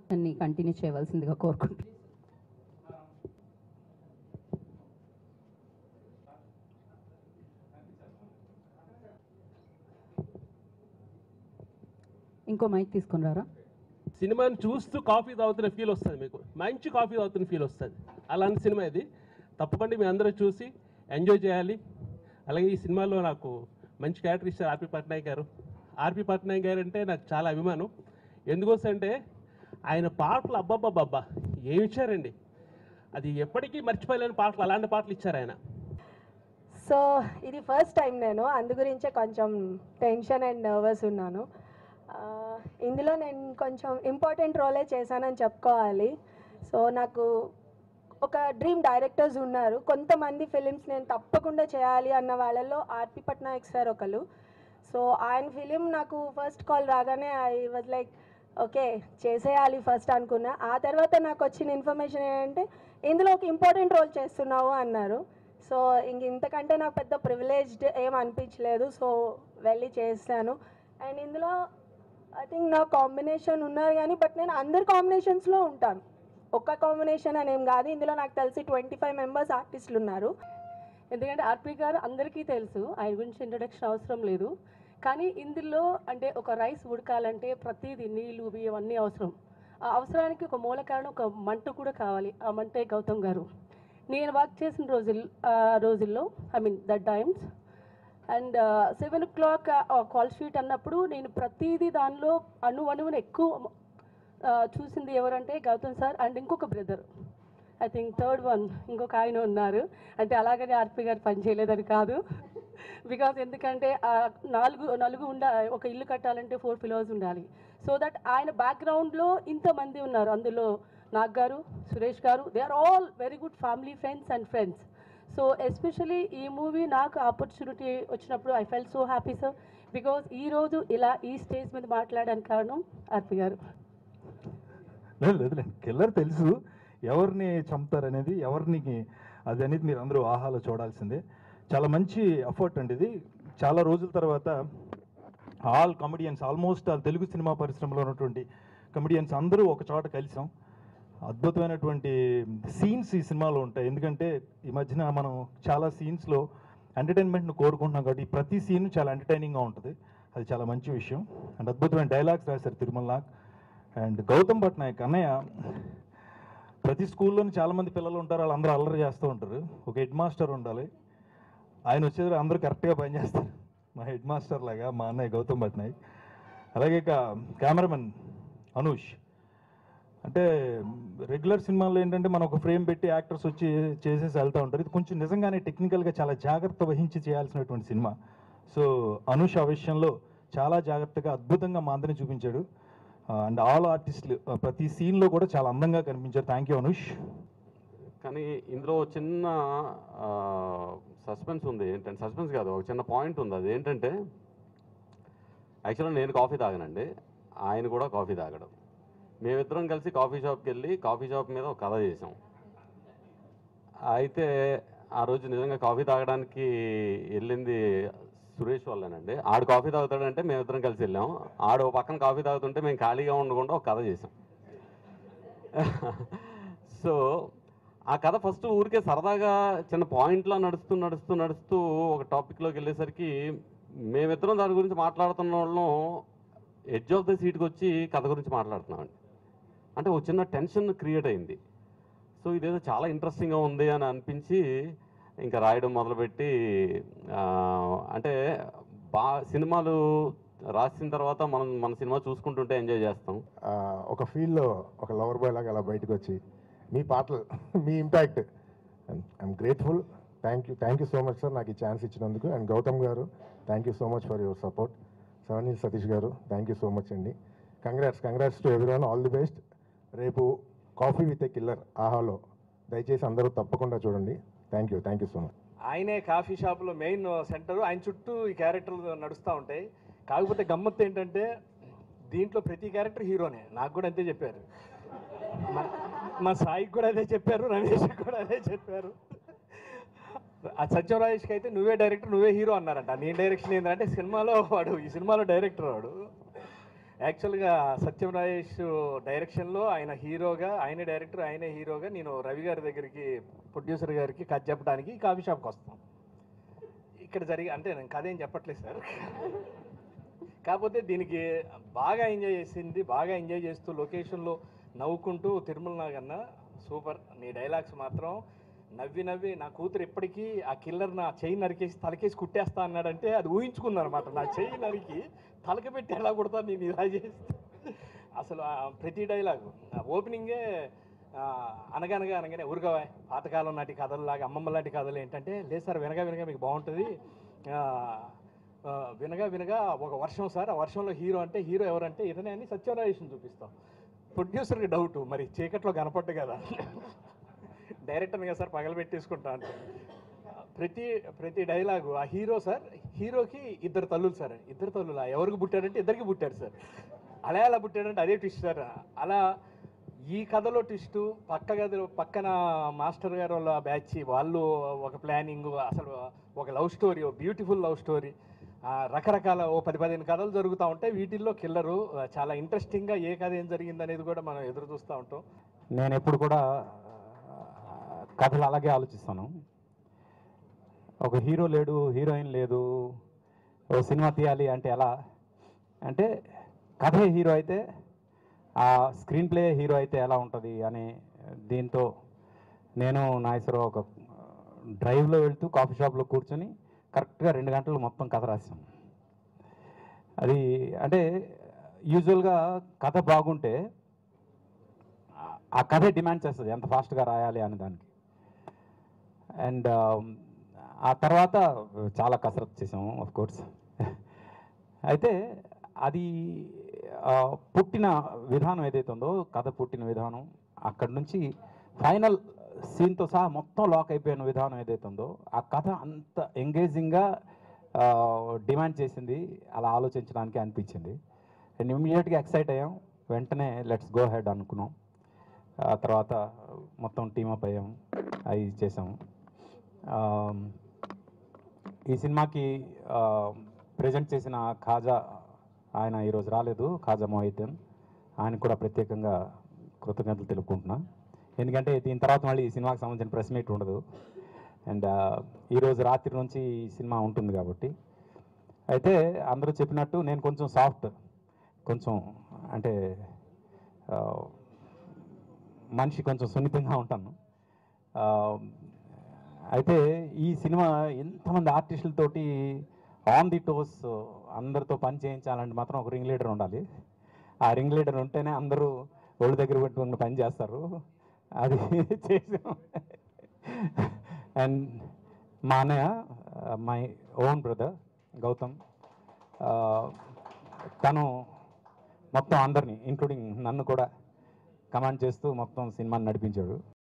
దాన్ని కంటిన్యూ చేయవలసిందిగా కోరుకుంటున్నాను. ఇంకో మైక్ తీసుకుని రారా. సినిమాని చూస్తూ కాఫీ తాగుతున్న ఫీల్ వస్తుంది, మీకు మంచి కాఫీ తాగుతున్న ఫీల్ వస్తుంది. అలాంటి సినిమా ఇది. తప్పకుండా మీ అందరూ చూసి ఎంజాయ్ చేయాలి. అలాగే ఈ సినిమాలో నాకు మంచి క్యారెక్టర్ ఇచ్చారు ఆర్పి పట్నాయక్ గారు. ఆర్పి పట్నాయక్ గారు అంటే నాకు చాలా అభిమానం. ఎందుకోసం అంటే ఆయన పాటలు అబ్బబ్బబ్బబ్బా ఏమి ఇచ్చారండి, అది ఎప్పటికీ మర్చిపోలేని పాటలు, అలాంటి పాటలు ఇచ్చారు ఆయన. సో ఇది ఫస్ట్ టైం నేను అందు గురించే కొంచెం టెన్షన్ అండ్ నర్వస్ ఉన్నాను. ఇందులో నేను కొంచెం ఇంపార్టెంట్ రోలే చేశానని చెప్పుకోవాలి. సో నాకు ఒక డ్రీమ్ డైరెక్టర్స్ ఉన్నారు, కొంతమంది ఫిలిమ్స్ నేను తప్పకుండా చేయాలి అన్న వాళ్ళల్లో ఆర్పి పట్నాయక్ సార్ ఒకరు. సో ఆయన ఫిలిం నాకు ఫస్ట్ కాల్ రాగానే ఐ వాజ్ లైక్ ఓకే చేసేయాలి ఫస్ట్ అనుకున్నా. ఆ తర్వాత నాకు వచ్చిన ఇన్ఫర్మేషన్ ఏంటంటే ఇందులో ఒక ఇంపార్టెంట్ రోల్ చేస్తున్నావు అన్నారు. సో ఇంతకంటే నాకు పెద్ద ప్రివిలేజ్డ్ ఏం అనిపించలేదు. సో వెళ్ళి చేశాను. అండ్ ఇందులో ఐ థింక్ నా కాంబినేషన్ ఉన్నారు కానీ బట్ నేను అందరు కాంబినేషన్స్లో ఉంటాను, ఒక్క కాంబినేషన్ అని ఏం కాదు. ఇందులో నాకు తెలిసి 25 మెంబర్స్ ఆర్టిస్టులు ఉన్నారు. ఎందుకంటే ఆర్పి గారు అందరికీ తెలుసు, ఆయన గురించి ఇంట్రొడక్షన్ అవసరం లేదు. కానీ ఇందులో అంటే ఒక రైస్ ఉడకాలంటే ప్రతిదీ నీళ్ళు బియ్యం అన్నీ అవసరం. ఆ అవసరానికి ఒక మూల కారణం ఒక మంట కూడా కావాలి. ఆ మంటే గౌతమ్ గారు. నేను వర్క్ చేసిన రోజుల్లో I mean that times and 7 o'clock call sheet అన్నప్పుడు నేను ప్రతిదీ దానిలో అణువును ఎక్కువ చూసింది ఎవరంటే గౌతమ్ సార్ అండ్ ఇంకొక brother, I think third one ఇంకొక ఆయన ఉన్నారు. అంటే అలాగనే ఆర్పి గారు పనిచేయలేదని కాదు, బికాజ్ ఎందుకంటే నలుగు ఒక ఇల్లు కట్టాలంటే 4 pillars ఉండాలి. సో దట్ ఆయన బ్యాక్గ్రౌండ్లో ఇంతమంది ఉన్నారు. అందులో Nag garu, Suresh garu, they are all very good family friends and friends. So especially ఈ మూవీ నాకు ఆపర్చునిటీ వచ్చినప్పుడు I fell so happy sir, because ఈరోజు ఇలా ఈ స్టేజ్ మీద మాట్లాడడానికి కారణం ఆర్పి గారు. లేదులేండి, కిల్లర్ తెలుసు ఎవరిని చంపుతారనేది, ఎవరిని అది అనేది మీరు అందరూ ఆహాలో చూడాల్సిందే. చాలా మంచి ఎఫర్ట్ అండి ఇది. చాలా రోజుల తర్వాత all comedians, almost all Telugu cinema పరిశ్రమలో ఉన్నటువంటి కమెడియన్స్ అందరూ ఒక చోట కలిసాం. అద్భుతమైనటువంటి సీన్స్ ఈ సినిమాలో ఉంటాయి. ఎందుకంటే ఈ మధ్యన మనం చాలా సీన్స్లో ఎంటర్టైన్మెంట్ను కోరుకుంటున్నాం కాబట్టి ప్రతి సీన్ చాలా ఎంటర్టైనింగ్గా ఉంటుంది. అది చాలా మంచి విషయం. అండ్ అద్భుతమైన డైలాగ్స్ రాశారు తిరుమల నాగ్ అండ్ గౌతమ్ పట్నాయక్ అన్నయ్య. ప్రతి స్కూల్లోని చాలామంది పిల్లలు ఉంటారు, వాళ్ళందరూ అల్లరి చేస్తూ ఉంటారు. ఒక హెడ్ మాస్టర్ ఉండాలి, ఆయన వచ్చేది అందరూ కరెక్ట్గా పనిచేస్తారు. మా హెడ్ మాస్టర్ లాగా మా అన్నయ్య గౌతమ్ పట్నాయక్. అలాగే ఇక కెమెరామెన్ అనూష్. అంటే రెగ్యులర్ సినిమాల్లో ఏంటంటే మనం ఒక ఫ్రేమ్ పెట్టి యాక్టర్స్ వచ్చి చేసేసి వెళ్తూ ఉంటారు. ఇది కొంచెం నిజంగానే టెక్నికల్గా చాలా జాగ్రత్త వహించి చేయాల్సినటువంటి సినిమా. సో అనూష్ ఆ విషయంలో చాలా జాగ్రత్తగా అద్భుతంగా మా అందరిని చూపించాడు. అండ్ ఆల్ ఆర్టిస్టులు ప్రతి సీన్లో కూడా చాలా అందంగా కనిపించారు. Thank you Anush. కానీ ఇందులో చిన్న సస్పెన్స్ ఉంది. ఏంటంటే సస్పెన్స్ కాదు, ఒక చిన్న పాయింట్ ఉంది. అది ఏంటంటే యాక్చువల్గా నేను కాఫీ తాగనండి, ఆయన కూడా కాఫీ తాగడం. మేమిద్దరం కలిసి కాఫీ షాప్కి వెళ్ళి కాఫీ షాప్ మీద ఒక కథ చేసాం. అయితే ఆ రోజు నిజంగా కాఫీ తాగడానికి వెళ్ళింది సురేష్ వాళ్ళేనండి. ఆడు కాఫీ తాగుతాడంటే మేమిద్దరం కలిసి వెళ్ళాం. ఆడు పక్కన కాఫీ తాగుతుంటే మేము ఖాళీగా ఉండకుండా ఒక కథ చేసాం. సో ఆ కథ ఫస్ట్ ఊరికే సరదాగా చిన్న పాయింట్లో నడుస్తూ ఒక టాపిక్లోకి వెళ్ళేసరికి మేమిద్దరం దాని గురించి మాట్లాడుతున్న వాళ్ళం ఎడ్జ్ ఆఫ్ ద సీట్కి వచ్చి కథ గురించి మాట్లాడుతున్నామండి. అంటే ఒక చిన్న టెన్షన్ క్రియేట్ అయింది. సో ఇదేదో చాలా ఇంట్రెస్టింగ్గా ఉంది అని అనిపించి ఇంకా రాయడం మొదలుపెట్టి, అంటే సినిమాలు రాసిన తర్వాత మన సినిమా చూసుకుంటుంటే ఎంజాయ్ చేస్తాం. ఒక ఫీల్డ్లో ఒక లవర్ బాయ్ లాగా అలా బయటకు వచ్చి మీ పాటలు, మీ impact, I am grateful. Thank you so much sir నాకు ఈ ఛాన్స్ ఇచ్చినందుకు. And Gautam garu thank you so much for your support. Savneel Satish garu thank you so much అండి. Congrats to everyone, all the best. రేపు కాఫీ విత్ ఏ కిల్లర్ ఆహాలో దయచేసి అందరూ తప్పకుండా చూడండి. Thank you so much. ఆయనే కాఫీ షాప్లో మెయిన్ సెంటర్, ఆయన చుట్టూ ఈ క్యారెక్టర్లు నడుస్తూ ఉంటాయి. కాకపోతే గమ్మత్తు ఏంటంటే దీంట్లో ప్రతి క్యారెక్టర్ హీరోనే. నాకు కూడా అంతే చెప్పారు, మా సాయికి కూడా అదే చెప్పారు, రమేష్కి కూడా అదే చెప్పారు. ఆ సత్యం రాజేష్కి అయితే నువ్వే డైరెక్టర్, నువ్వే హీరో అన్నారంట. నీ డైరెక్షన్ ఏంటంటే సినిమాలో వాడు, ఈ సినిమాలో డైరెక్టర్ వాడు. యాక్చువల్గా సత్యం రాజేష్ డైరెక్షన్లో ఆయన హీరోగా, ఆయన డైరెక్టర్, ఆయనే హీరోగా నేను రవి గారి దగ్గరికి, ప్రొడ్యూసర్ గారికి కథ చెప్పడానికి కాఫీ షాప్కి వస్తాం. ఇక్కడ అంటే నేను కథ ఏం చెప్పట్లేదు సార్. కాకపోతే దీనికి బాగా ఎంజాయ్ చేసింది, బాగా ఎంజాయ్ చేస్తూ లొకేషన్లో నవ్వుకుంటూ తిరుమల నాగన్న సూపర్. నీ డైలాగ్స్ మాత్రం నవ్వి నవ్వి నా కూతురు ఎప్పటికీ ఆ కిల్లర్ నా చెయ్యి నరికేసి తలకేసి కుట్టేస్తా అన్నాడంటే అది ఊహించుకుందనమాట. నా చెయ్యి నరికి తలక పెట్టి ఎలా కొడతాను నేను ఇలా చేస్తే. అసలు ప్రతి డైలాగు ఓపెనింగే అనగనగా అనగానే ఊరుగావా పాతకాలం నాటి కథల్లాగా అమ్మమ్మ లాంటి కథలు ఏంటంటే, లేదు సార్ వినగా వినగా మీకు బాగుంటుంది, వినగా వినగా ఒక వర్షం సార్, ఆ వర్షంలో హీరో అంటే హీరో ఎవరంటే ఇతనే అని సత్యరాజేష్ని చూపిస్తాం. ప్రొడ్యూసర్కి డౌట్, మరి చీకట్లో కనపడ్డు కదా, డైరెక్టర్ కదా సార్ పగలబెట్టేసుకుంటా అంటే. ప్రతి డైలాగు ఆ హీరో సార్, హీరోకి ఇద్దరు తల్లులు సార్, ఇద్దరు తల్లులా ఎవరికి పుట్టాడంటే ఇద్దరికి పుట్టాడు సార్, అలా పుట్టాడంటే అదే ట్విస్ట్ సార్. అలా ఈ కథలో ట్విస్టు, పక్కన మాస్టర్ గారు వాళ్ళ బ్యాచ్ వాళ్ళు ఒక ప్లానింగ్, అసలు ఒక love story, beautiful love story, రకరకాల 10-15 కథలు జరుగుతూ ఉంటాయి. వీటిల్లో కిల్లరు చాలా ఇంట్రెస్టింగ్గా ఏ కథ ఏం జరిగింది అనేది కూడా మనం ఎదురు చూస్తూ ఉంటాం. నేను ఎప్పుడు కూడా కథలు అలాగే ఆలోచిస్తాను. ఒక హీరో లేడు, హీరోయిన్ లేదు, ఓ సినిమా తీయాలి అంటే ఎలా అంటే, కథే హీరో అయితే ఆ స్క్రీన్ ప్లే హీరో అయితే ఎలా ఉంటుంది అని దీంతో నేను నాగేశ్వరరావు ఒక డ్రైవ్లో వెళ్తూ కాఫీ షాప్లో కూర్చొని కరెక్ట్గా 2 గంటలు మొత్తం కథ రాసాం. అది అంటే యూజువల్గా కథ బాగుంటే ఆ కథే డిమాండ్ చేస్తుంది ఎంత ఫాస్ట్గా రాయాలి అనే దానికి. అండ్ ఆ తర్వాత చాలా కసరత్తు చేసాము ఆఫ్ కోర్స్. అయితే అది పుట్టిన విధానం ఏదైతే ఉందో, కథ పుట్టిన విధానం, అక్కడి నుంచి ఫైనల్ సీన్తో సహా మొత్తం లాక్ అయిపోయిన విధానం ఏదైతే ఉందో, ఆ కథ అంత ఎంగేజింగ్గా డిమాండ్ చేసింది, అలా ఆలోచించడానికి అనిపించింది. అండ్ ఇమ్మీడియట్గా ఎక్సైట్ అయ్యాం, వెంటనే లెట్స్ గో హెడ్ అనుకున్నాం. ఆ తర్వాత మొత్తం టీమప్ అయ్యాం, అవి చేసాము. ఈ సినిమాకి ప్రజెంట్ చేసిన ఖాజా, ఆయన ఈరోజు రాలేదు, ఖాజా మొహిద్దీన్, ఆయన కూడా ప్రత్యేకంగా కృతజ్ఞతలు తెలుపుకుంటున్నా. ఎందుకంటే దీని తర్వాత మళ్ళీ ఈ సినిమాకి సంబంధించిన ప్రెస్ మీట్ ఉండదు, అండ్ ఈరోజు రాత్రి నుంచి ఈ సినిమా ఉంటుంది కాబట్టి. అయితే అందరూ చెప్పినట్టు నేను కొంచెం సాఫ్ట్, కొంచెం అంటే మనిషి కొంచెం సున్నితంగా ఉంటాను. అయితే ఈ సినిమా ఎంతమంది ఆర్టిస్టులతోటి ఆన్ ది టోస్ అందరితో పని చేయించాలంటే మాత్రం ఒక రింగ్ లీడర్ ఉండాలి. ఆ రింగ్ లీడర్ ఉంటేనే అందరూ ఒళ్ళు దగ్గర పెట్టుకుని పని చేస్తారు. అది చేసాం. అండ్ మా అన్నయ్య, మై ఓన్ బ్రదర్ గౌతమ్, తను మొత్తం అందరినీ ఇంక్లూడింగ్ నన్ను కూడా కమాండ్ చేస్తూ మొత్తం సినిమాని నడిపించాడు.